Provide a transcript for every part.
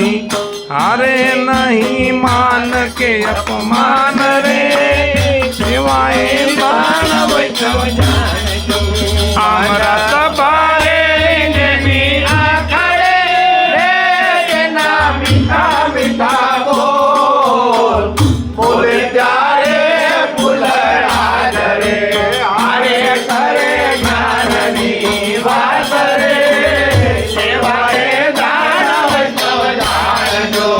हारे नहीं मान के अपमान रे सेवाए दान वैष्णव जान अमृत बारे जनी आखड़े रे ना मीठा मीठा बोल बोले प्यारे फुलड़ा रे हारे करे ज्ञाननी वास रे सेवाए दान वैष्णव जान जो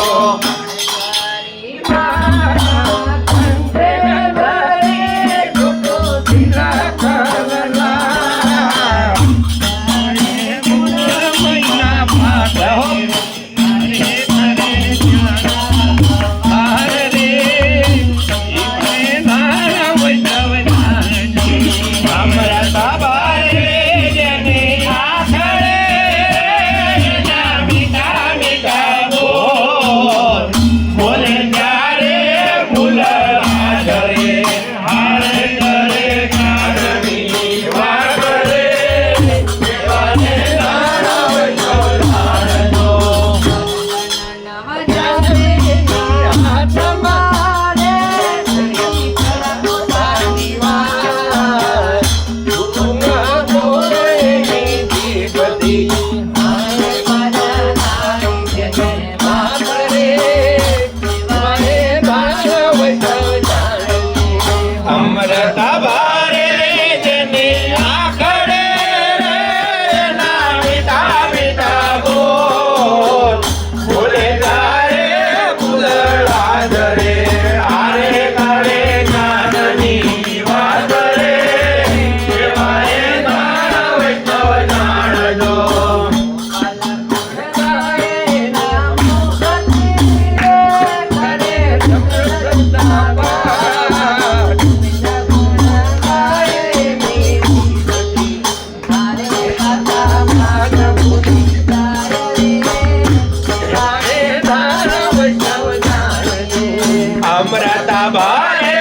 अमृता बारे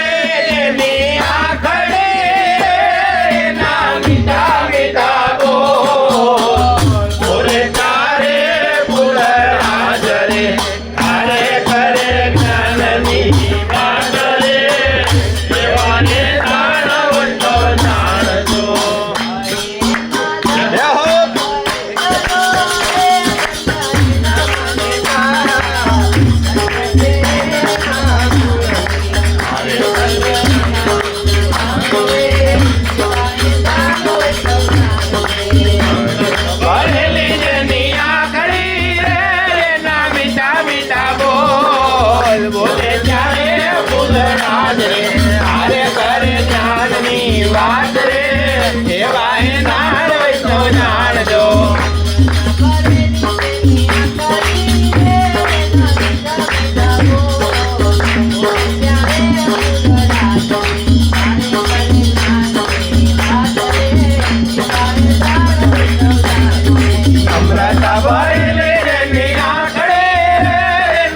ने आखड़े ना मीठा मीठा बोले तारे फुलड़ा रे हारे करे ज्ञाननी वास रे सेवाने दान वैष्णव जान जो बोले जाए फुलड़ा रे हारे करे ज्ञाननी वास रे सेवाए दान वैष्णव जान जो अमृता बारे ने आखड़े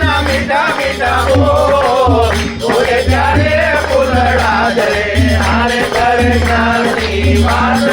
ना मीठा मीठा बोले प्यारे फुलड़ा रे हारे करे ज्ञाननी वास